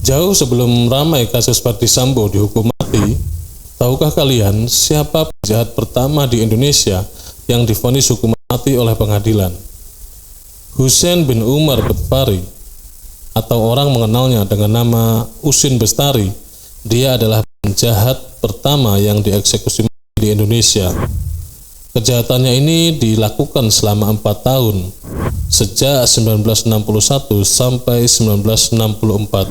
Jauh sebelum ramai kasus Verdi Sambo dihukum mati, tahukah kalian siapa penjahat pertama di Indonesia yang divonis hukuman mati oleh pengadilan? Husein bin Umar Bedfari, atau orang mengenalnya dengan nama Usin Bestari. Dia adalah penjahat pertama yang dieksekusi mati di Indonesia. Kejahatannya ini dilakukan selama 4 tahun, sejak 1961 sampai 1964.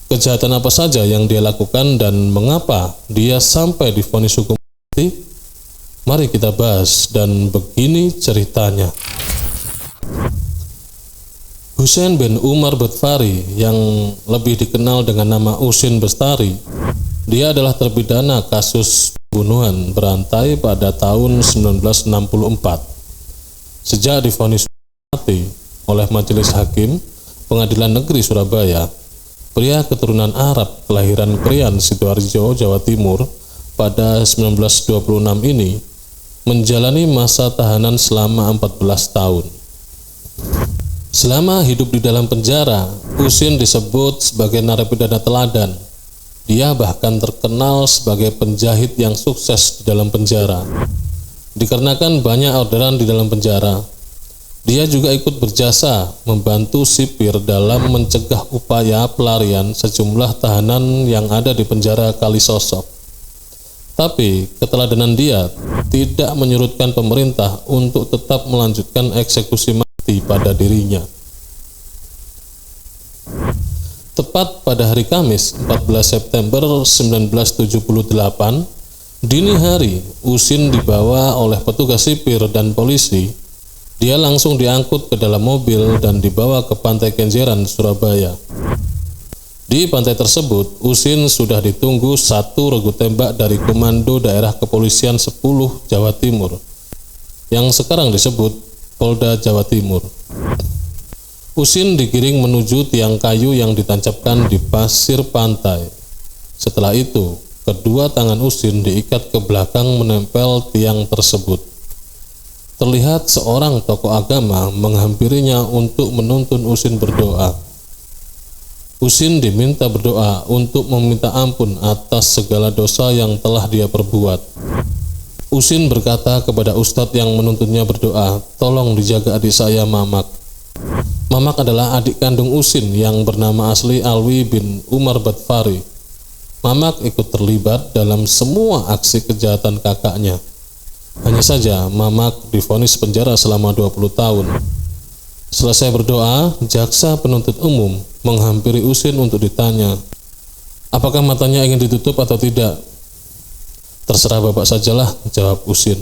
Kejahatan apa saja yang dia lakukan dan mengapa dia sampai divonis hukum mati? Mari kita bahas, dan begini ceritanya. Husein bin Umar Bedfari, yang lebih dikenal dengan nama Usin Bestari, dia adalah terpidana kasus pembunuhan berantai pada tahun 1964. Sejak divonis mati oleh Majelis Hakim Pengadilan Negeri Surabaya, pria keturunan Arab kelahiran Krian, Sidoarjo, Jawa Timur pada 1926 ini menjalani masa tahanan selama 14 tahun. Selama hidup di dalam penjara, Usin disebut sebagai narapidana teladan. Dia bahkan terkenal sebagai penjahit yang sukses di dalam penjara. Dikarenakan banyak orderan di dalam penjara, dia juga ikut berjasa membantu sipir dalam mencegah upaya pelarian sejumlah tahanan yang ada di penjara Kalisosok. Tapi keteladanan dia tidak menyurutkan pemerintah untuk tetap melanjutkan eksekusi mati pada dirinya. Tepat pada hari Kamis 14 September 1978, dini hari, Usin dibawa oleh petugas sipir dan polisi. Dia langsung diangkut ke dalam mobil dan dibawa ke Pantai Kenjeran, Surabaya. Di pantai tersebut, Usin sudah ditunggu satu regu tembak dari Komando Daerah Kepolisian 10 Jawa Timur, yang sekarang disebut Polda Jawa Timur. Usin digiring menuju tiang kayu yang ditancapkan di pasir pantai. Setelah itu, kedua tangan Usin diikat ke belakang menempel tiang tersebut. Terlihat seorang tokoh agama menghampirinya untuk menuntun Usin berdoa. Usin diminta berdoa untuk meminta ampun atas segala dosa yang telah dia perbuat. Usin berkata kepada ustadz yang menuntunnya berdoa, "Tolong dijaga adik saya Mamak." Mamak adalah adik kandung Usin yang bernama asli Alwi bin Umar Bedfari. Mamak ikut terlibat dalam semua aksi kejahatan kakaknya. Hanya saja Mamak divonis penjara selama 20 tahun. Selesai berdoa, jaksa penuntut umum menghampiri Usin untuk ditanya, apakah matanya ingin ditutup atau tidak? Terserah bapak sajalah, jawab Usin.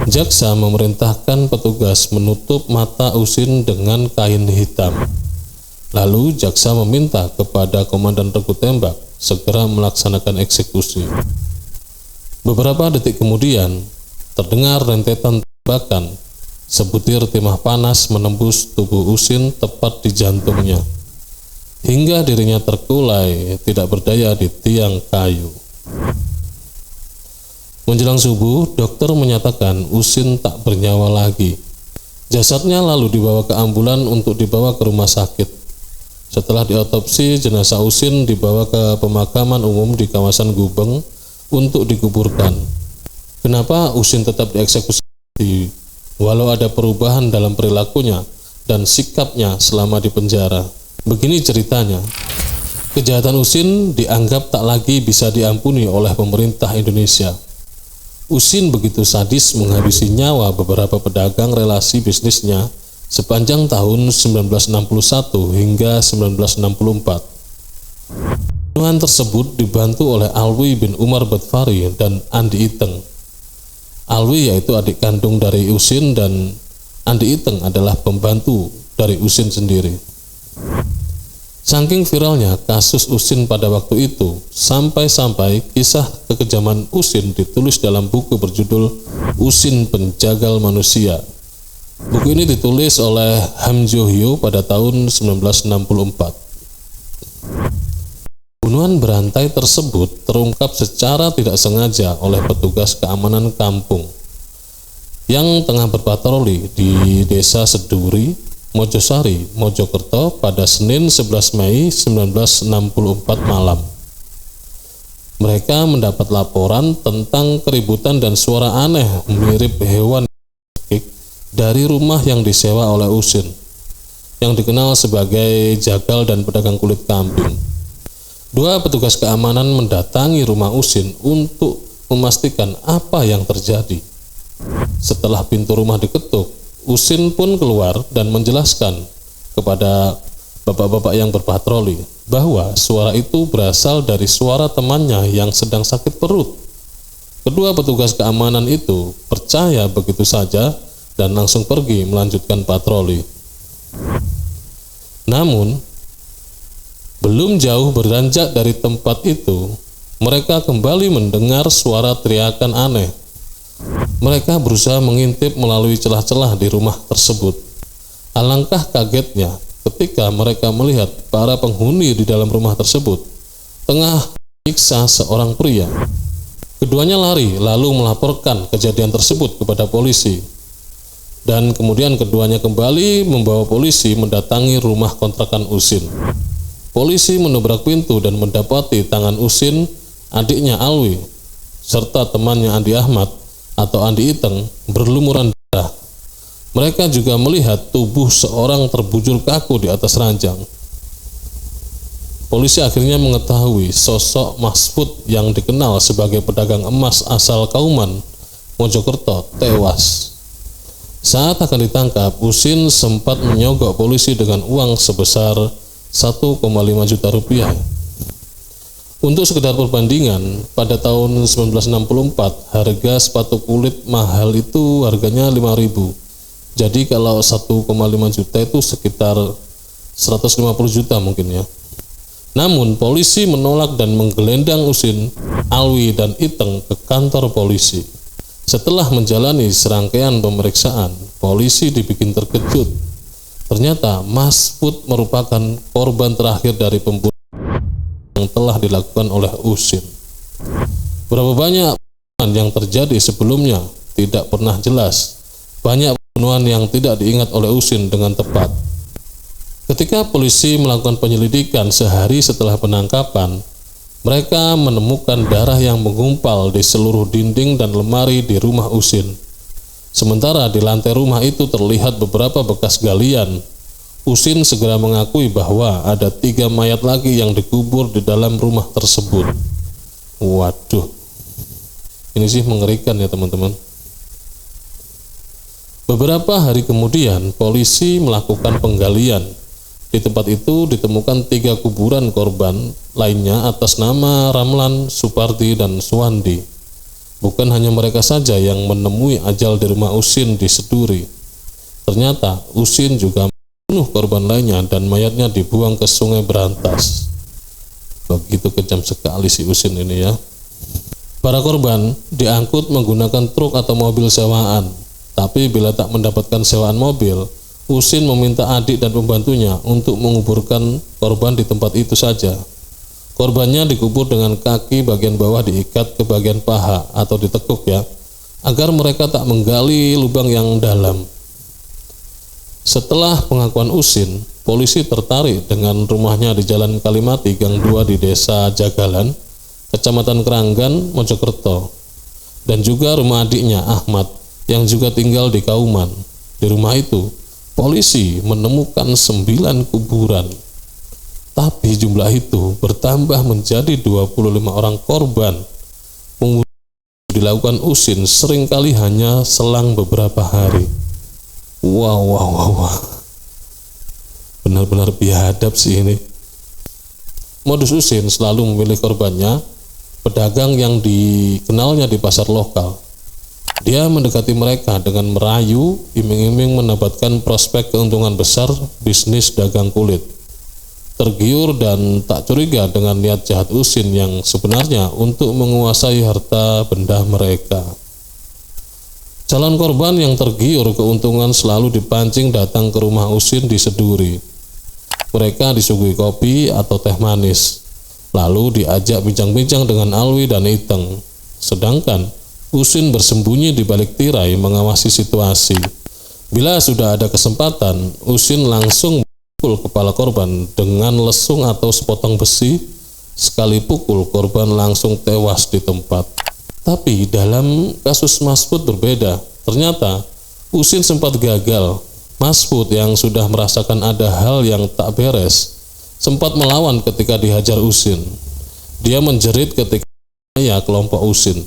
Jaksa memerintahkan petugas menutup mata Usin dengan kain hitam. Lalu jaksa meminta kepada komandan regu tembak segera melaksanakan eksekusi. Beberapa detik kemudian, terdengar rentetan tembakan. Sebutir timah panas menembus tubuh Usin tepat di jantungnya, hingga dirinya terkulai tidak berdaya di tiang kayu. Menjelang subuh, dokter menyatakan Usin tak bernyawa lagi. Jasadnya lalu dibawa ke ambulan untuk dibawa ke rumah sakit. Setelah diotopsi, jenazah Usin dibawa ke pemakaman umum di kawasan Gubeng untuk dikuburkan. Kenapa Usin tetap dieksekusi walau ada perubahan dalam perilakunya dan sikapnya selama di penjara? Begini ceritanya. Kejahatan Usin dianggap tak lagi bisa diampuni oleh pemerintah Indonesia. Usin begitu sadis menghabisi nyawa beberapa pedagang relasi bisnisnya sepanjang tahun 1961 hingga 1964. Pembunuhan tersebut dibantu oleh Alwi bin Umar Bedfari dan Andi Iteng. Alwi yaitu adik kandung dari Usin dan Andi Iteng adalah pembantu dari Usin sendiri. Saking viralnya kasus Usin pada waktu itu, sampai-sampai kisah kekejaman Usin ditulis dalam buku berjudul Usin Penjagal Manusia. Buku ini ditulis oleh Ham Jo Hyo pada tahun 1964. Pembunuhan berantai tersebut terungkap secara tidak sengaja oleh petugas keamanan kampung yang tengah berpatroli di Desa Seduri, Mojosari, Mojokerto pada Senin 11 Mei 1964 malam. Mereka mendapat laporan tentang keributan dan suara aneh mirip hewan dari rumah yang disewa oleh Usin, yang dikenal sebagai jagal dan pedagang kulit kambing. Dua petugas keamanan mendatangi rumah Usin untuk memastikan apa yang terjadi. Setelah pintu rumah diketuk, Usin pun keluar dan menjelaskan kepada bapak-bapak yang berpatroli bahwa suara itu berasal dari suara temannya yang sedang sakit perut. Kedua petugas keamanan itu percaya begitu saja dan langsung pergi melanjutkan patroli. Namun, belum jauh beranjak dari tempat itu, mereka kembali mendengar suara teriakan aneh. Mereka berusaha mengintip melalui celah-celah di rumah tersebut. Alangkah kagetnya ketika mereka melihat para penghuni di dalam rumah tersebut tengah menyiksa seorang pria. Keduanya lari lalu melaporkan kejadian tersebut kepada polisi. Dan kemudian keduanya kembali membawa polisi mendatangi rumah kontrakan Usin. Polisi menobrak pintu dan mendapati tangan Usin, adiknya Alwi, serta temannya Andi Ahmad atau Andi Iteng berlumuran darah. Mereka juga melihat tubuh seorang terbujur kaku di atas ranjang. Polisi akhirnya mengetahui sosok Mas Put yang dikenal sebagai pedagang emas asal Kauman, Mojokerto, tewas. Saat akan ditangkap, Usin sempat menyogok polisi dengan uang sebesar 1,5 juta rupiah. Untuk sekedar perbandingan, pada tahun 1964 harga sepatu kulit mahal itu harganya 5.000. Jadi kalau 1,5 juta itu sekitar 150 juta mungkin ya. Namun polisi menolak dan menggelendang Usin, Alwi dan Iteng ke kantor polisi. Setelah menjalani serangkaian pemeriksaan, polisi dibikin terkejut. Ternyata Mas Put merupakan korban terakhir dari pembunuhan yang telah dilakukan oleh Usin. Berapa banyak pembunuhan yang terjadi sebelumnya tidak pernah jelas. Banyak pembunuhan yang tidak diingat oleh Usin dengan tepat. Ketika polisi melakukan penyelidikan sehari setelah penangkapan, mereka menemukan darah yang menggumpal di seluruh dinding dan lemari di rumah Usin. Sementara di lantai rumah itu terlihat beberapa bekas galian. Usin segera mengakui bahwa ada 3 mayat lagi yang dikubur di dalam rumah tersebut. Waduh, ini sih mengerikan ya teman-teman. Beberapa hari kemudian, polisi melakukan penggalian. Di tempat itu ditemukan 3 kuburan korban lainnya atas nama Ramlan, Supardi, dan Suwandi. Bukan hanya mereka saja yang menemui ajal di rumah Usin di Seduri. Ternyata Usin juga membunuh korban lainnya dan mayatnya dibuang ke Sungai Berantas. Begitu kejam sekali si Usin ini ya. Para korban diangkut menggunakan truk atau mobil sewaan. Tapi bila tak mendapatkan sewaan mobil, Usin meminta adik dan pembantunya untuk menguburkan korban di tempat itu saja. Korbannya dikubur dengan kaki bagian bawah diikat ke bagian paha atau ditekuk ya, agar mereka tak menggali lubang yang dalam. Setelah pengakuan Usin, polisi tertarik dengan rumahnya di Jalan Kalimati, Gang 2 di Desa Jagalan, Kecamatan Keranggan, Mojokerto, dan juga rumah adiknya Ahmad yang juga tinggal di Kauman. Di rumah itu, polisi menemukan 9 kuburan. Tapi jumlah itu bertambah menjadi 25 orang korban. Pembunuhan dilakukan Usin seringkali hanya selang beberapa hari. Wow. Benar-benar biadab sih ini. Modus Usin selalu memilih korbannya pedagang yang dikenalnya di pasar lokal. Dia mendekati mereka dengan merayu, iming-iming mendapatkan prospek keuntungan besar bisnis dagang kulit. Tergiur dan tak curiga dengan niat jahat Usin yang sebenarnya untuk menguasai harta benda mereka. Calon korban yang tergiur keuntungan selalu dipancing datang ke rumah Usin di Seduri. Mereka disuguhi kopi atau teh manis, lalu diajak bincang-bincang dengan Alwi dan Iteng. Sedangkan Usin bersembunyi di balik tirai mengawasi situasi. Bila sudah ada kesempatan, Usin langsung memukul kepala korban dengan lesung atau sepotong besi. Sekali pukul, korban langsung tewas di tempat. Tapi dalam kasus Masbud berbeda. Ternyata Usin sempat gagal. Masbud yang sudah merasakan ada hal yang tak beres sempat melawan ketika dihajar Usin. Dia menjerit ketika kelompok Usin.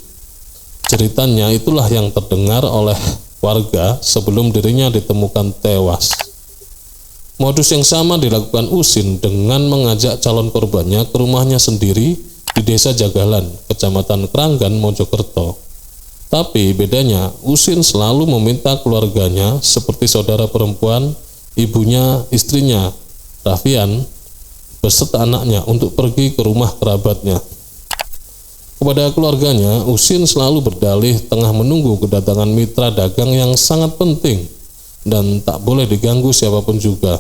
Ceritanya itulah yang terdengar oleh warga sebelum dirinya ditemukan tewas. Modus yang sama dilakukan Usin dengan mengajak calon korbannya ke rumahnya sendiri di Desa Jagalan, Kecamatan Kranggan, Mojokerto. Tapi bedanya, Usin selalu meminta keluarganya seperti saudara perempuan, ibunya, istrinya, Rafian, beserta anaknya untuk pergi ke rumah kerabatnya. Kepada keluarganya, Usin selalu berdalih tengah menunggu kedatangan mitra dagang yang sangat penting dan tak boleh diganggu siapapun juga.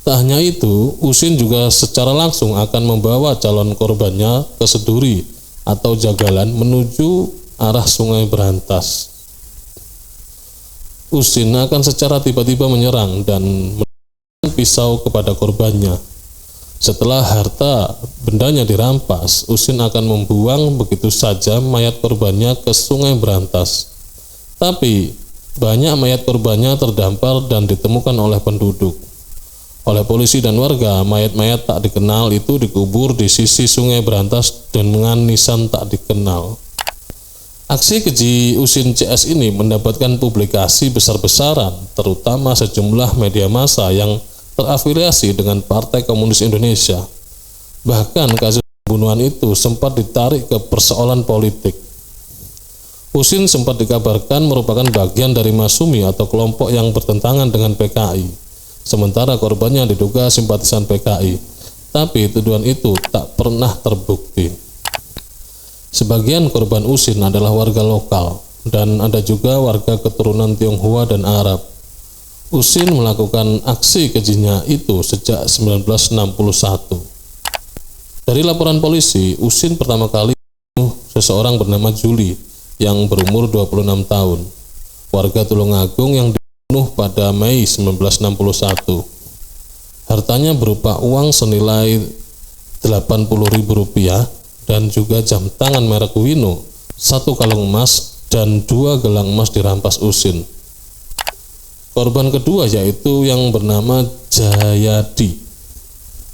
Tak hanya itu, Usin juga secara langsung akan membawa calon korbannya ke Seduri atau Jagalan menuju arah Sungai Berantas. Usin akan secara tiba-tiba menyerang dan menembakkan pisau kepada korbannya. Setelah harta bendanya dirampas, Usin akan membuang begitu saja mayat korbannya ke Sungai Berantas. Tapi banyak mayat korbannya terdampar dan ditemukan oleh penduduk. Oleh polisi dan warga, mayat-mayat tak dikenal itu dikubur di sisi Sungai Berantas dengan nisan tak dikenal. Aksi keji Usin CS ini mendapatkan publikasi besar-besaran, terutama sejumlah media massa yang terafiliasi dengan Partai Komunis Indonesia. Bahkan kasus pembunuhan itu sempat ditarik ke persoalan politik. Usin sempat dikabarkan merupakan bagian dari Masumi atau kelompok yang bertentangan dengan PKI. Sementara korbannya diduga simpatisan PKI, tapi tuduhan itu tak pernah terbukti. Sebagian korban Usin adalah warga lokal, dan ada juga warga keturunan Tionghoa dan Arab. Usin melakukan aksi kejinya itu sejak 1961. Dari laporan polisi, Usin pertama kali membunuh seseorang bernama Juli yang berumur 26 tahun, warga Tulungagung yang pada Mei 1961. Hartanya berupa uang senilai Rp80.000 dan juga jam tangan merek Wino, 1 kalung emas dan 2 gelang emas dirampas Usin. Korban kedua yaitu yang bernama Jayadi,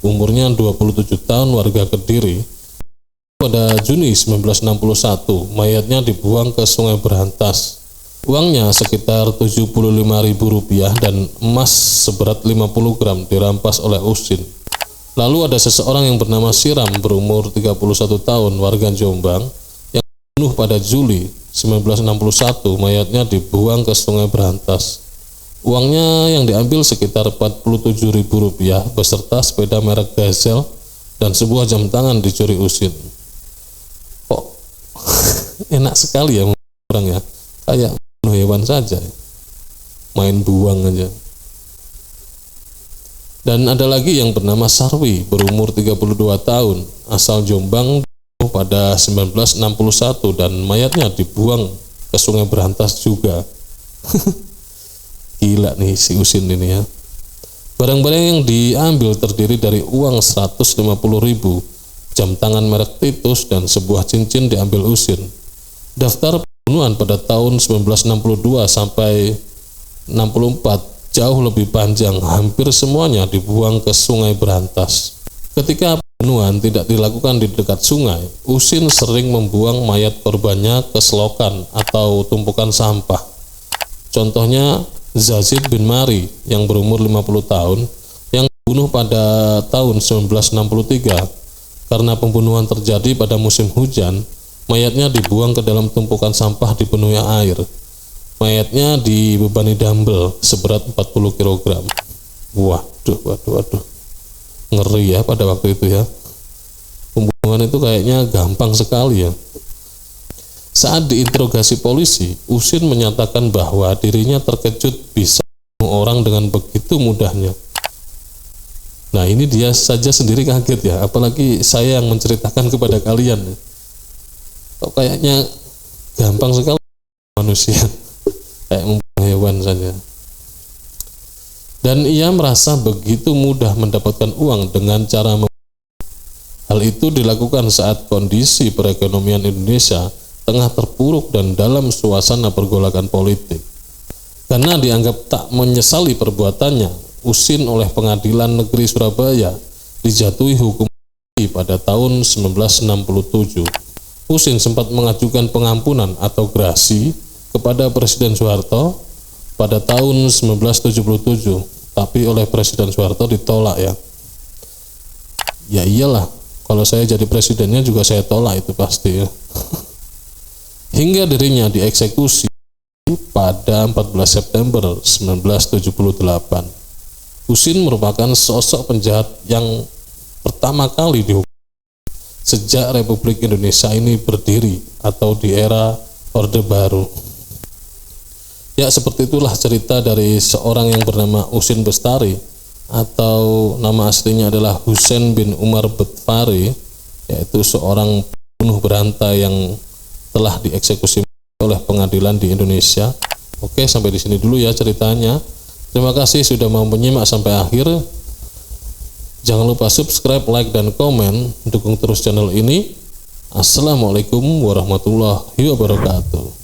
umurnya 27 tahun, warga Kediri. Pada Juni 1961, mayatnya dibuang ke Sungai Berantas. Uangnya sekitar Rp75.000 dan emas seberat 50 gram dirampas oleh Usin. Lalu ada seseorang yang bernama Siram berumur 31 tahun, warga Jombang, yang dibunuh pada Juli 1961, mayatnya dibuang ke Sungai Berantas. Uangnya yang diambil sekitar Rp47.000 beserta sepeda merek Gazelle dan sebuah jam tangan dicuri Usin. Kok enak sekali ya orang ya, kayak hewan saja, main buang aja. Dan ada lagi yang bernama Sarwi berumur 32 tahun, asal Jombang, pada 1961 dan mayatnya dibuang ke Sungai Berantas juga. Gila nih si Usin ini ya. Barang-barang yang diambil terdiri dari uang 150.000, jam tangan merek Titus dan sebuah cincin diambil Usin. Daftar pembunuhan pada tahun 1962 sampai 64 jauh lebih panjang, hampir semuanya dibuang ke Sungai Berantas. Ketika pembunuhan tidak dilakukan di dekat sungai, Usin sering membuang mayat korbannya ke selokan atau tumpukan sampah. Contohnya Zazid bin Mari yang berumur 50 tahun yang dibunuh pada tahun 1963. Karena pembunuhan terjadi pada musim hujan, mayatnya dibuang ke dalam tumpukan sampah dipenuhi air. Mayatnya dibebani dumbbell seberat 40 kg. Waduh. Ngeri ya pada waktu itu ya. Pembunuhan itu kayaknya gampang sekali ya. Saat diinterogasi polisi, Usin menyatakan bahwa dirinya terkejut bisa membunuh orang dengan begitu mudahnya. Nah, ini dia saja sendiri kaget ya, apalagi saya yang menceritakan kepada kalian. Kok kayaknya gampang sekali manusia, kayak membunuh hewan saja. dan ia merasa begitu mudah mendapatkan uang dengan cara hal itu dilakukan saat kondisi perekonomian Indonesia tengah terpuruk dan dalam suasana pergolakan politik. Karena dianggap tak menyesali perbuatannya, Usin oleh Pengadilan Negeri Surabaya dijatuhi hukum mati pada tahun 1967. Usin sempat mengajukan pengampunan atau grasi kepada Presiden Soeharto pada tahun 1977, tapi oleh Presiden Soeharto ditolak ya. Ya iyalah, kalau saya jadi presidennya juga saya tolak itu pasti ya. Hingga dirinya dieksekusi pada 14 September 1978. Usin merupakan sosok penjahat yang pertama kali dihukum sejak Republik Indonesia ini berdiri atau di era Orde Baru. Ya, seperti itulah cerita dari seorang yang bernama Usin Bestari, atau nama aslinya adalah Husein bin Umar Bedfari, yaitu seorang pembunuh berantai yang telah dieksekusi oleh pengadilan di Indonesia. Oke, sampai di sini dulu ya ceritanya. Terima kasih sudah mau menyimak sampai akhir. Jangan lupa subscribe, like, dan komen. Dukung terus channel ini. Assalamualaikum warahmatullahi wabarakatuh.